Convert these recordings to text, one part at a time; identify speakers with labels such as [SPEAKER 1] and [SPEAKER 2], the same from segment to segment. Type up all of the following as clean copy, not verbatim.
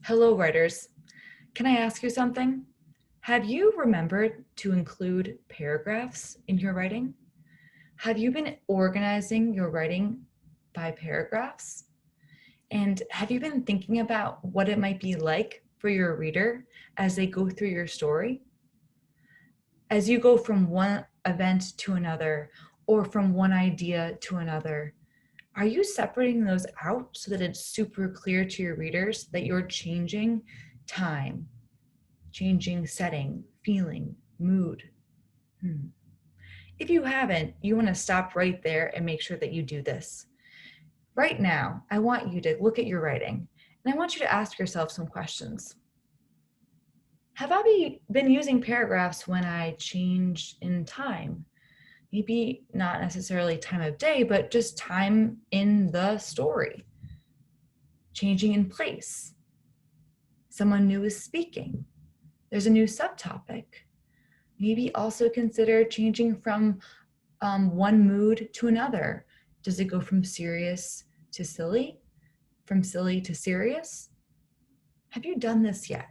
[SPEAKER 1] Hello, writers. Can I ask you something? Have you remembered to include paragraphs in your writing? Have you been organizing your writing by paragraphs? And have you been thinking about what it might be like for your reader as they go through your story? As you go from one event to another or from one idea to another, are you separating those out so that it's super clear to your readers that you're changing time, changing setting, feeling, mood? If you haven't, you want to stop right there and make sure that you do this. Right now, I want you to look at your writing and I want you to ask yourself some questions. Have I been using paragraphs when I change in time? Maybe not necessarily time of day, but just time in the story. Changing in place. Someone new is speaking. There's a new subtopic. Maybe also consider changing from one mood to another. Does it go from serious to silly? From silly to serious? Have you done this yet?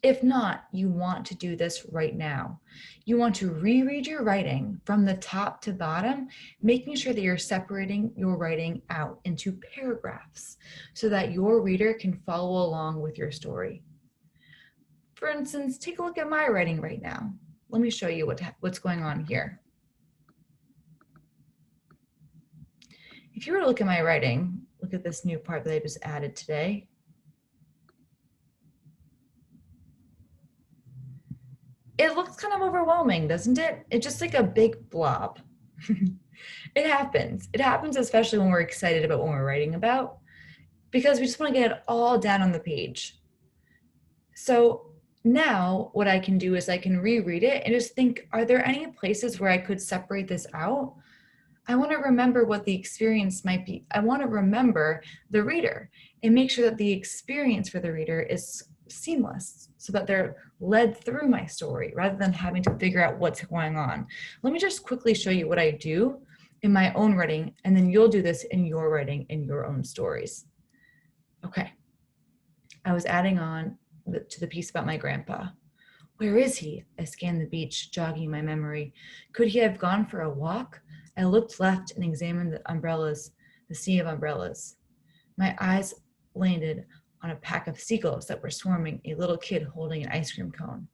[SPEAKER 1] If not, you want to do this right now. You want to reread your writing from the top to bottom, making sure that you're separating your writing out into paragraphs so that your reader can follow along with your story. For instance, take a look at my writing right now. Let me show you what's going on here. If you were to look at my writing, look at this new part that I just added today. It looks kind of overwhelming, doesn't it? It's just like a big blob. It happens. It happens especially when we're excited about what we're writing about, because we just want to get it all down on the page. So now what I can do is I can reread it and just think, are there any places where I could separate this out? I want to remember what the experience might be. I want to remember the reader and make sure that the experience for the reader is seamless so that they're led through my story rather than having to figure out what's going on. Let me just quickly show you what I do in my own writing, and then you'll do this in your writing in your own stories. Okay. I was adding on to the piece about my grandpa. Where is he? I scanned the beach, jogging my memory. Could he have gone for a walk? I looked left and examined the umbrellas, the sea of umbrellas. My eyes landed on a pack of seagulls that were swarming a little kid holding an ice cream cone.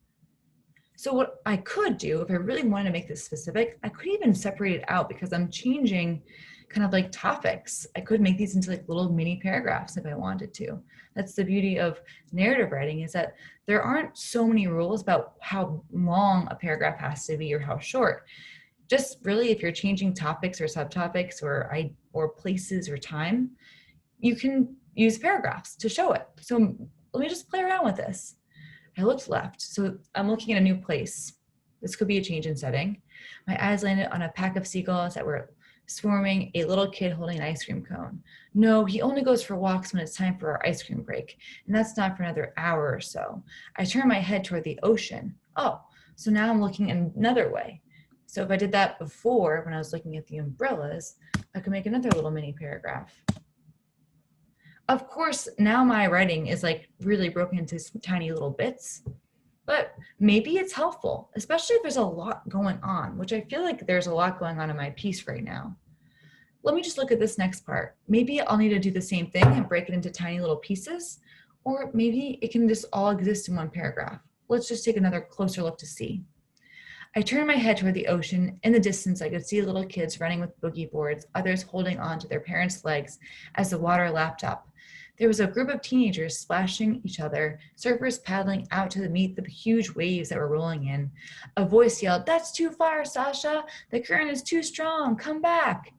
[SPEAKER 1] So what I could do, if I really wanted to make this specific, I could even separate it out because I'm changing kind of like topics. I could make these into like little mini paragraphs if I wanted to. That's the beauty of narrative writing, is that there aren't so many rules about how long a paragraph has to be or how short. Just really, if you're changing topics or subtopics or places or time, you can use paragraphs to show it. So let me just play around with this. I looked left, so I'm looking at a new place. This could be a change in setting. My eyes landed on a pack of seagulls that were swarming a little kid holding an ice cream cone. No, he only goes for walks when it's time for our ice cream break, and that's not for another hour or so. I turned my head toward the ocean. Oh, so now I'm looking another way. So if I did that before, when I was looking at the umbrellas, I could make another little mini paragraph. Of course, now my writing is like really broken into tiny little bits, but maybe it's helpful, especially if there's a lot going on, which I feel like there's a lot going on in my piece right now. Let me just look at this next part. Maybe I'll need to do the same thing and break it into tiny little pieces, or maybe it can just all exist in one paragraph. Let's just take another closer look to see. I turned my head toward the ocean. In the distance, I could see little kids running with boogie boards, others holding on to their parents' legs as the water lapped up. There was a group of teenagers splashing each other, surfers paddling out to meet the huge waves that were rolling in. A voice yelled, "That's too far, Sasha! The current is too strong! Come back!"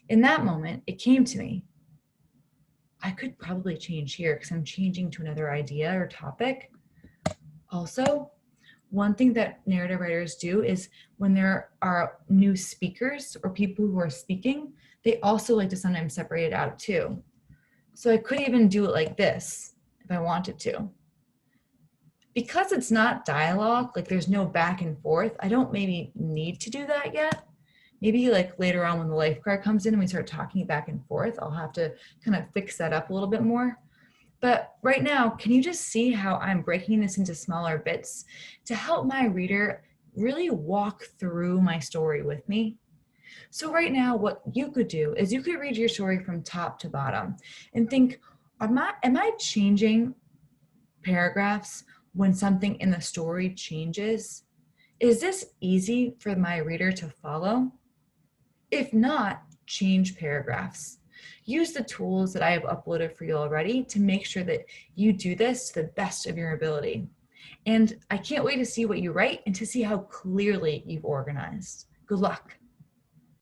[SPEAKER 1] In that moment, it came to me. I could probably change here because I'm changing to another idea or topic. Also, one thing that narrative writers do is when there are new speakers or people who are speaking, they also like to sometimes separate it out too. So I could even do it like this if I wanted to. Because it's not dialogue, like there's no back and forth, I don't maybe need to do that yet. Maybe like later on when the lifeguard comes in and we start talking back and forth, I'll have to kind of fix that up a little bit more. But right now, can you just see how I'm breaking this into smaller bits to help my reader really walk through my story with me? So right now, what you could do is you could read your story from top to bottom and think, am I changing paragraphs when something in the story changes? Is this easy for my reader to follow? If not, change paragraphs. Use the tools that I have uploaded for you already to make sure that you do this to the best of your ability. And I can't wait to see what you write and to see how clearly you've organized. Good luck.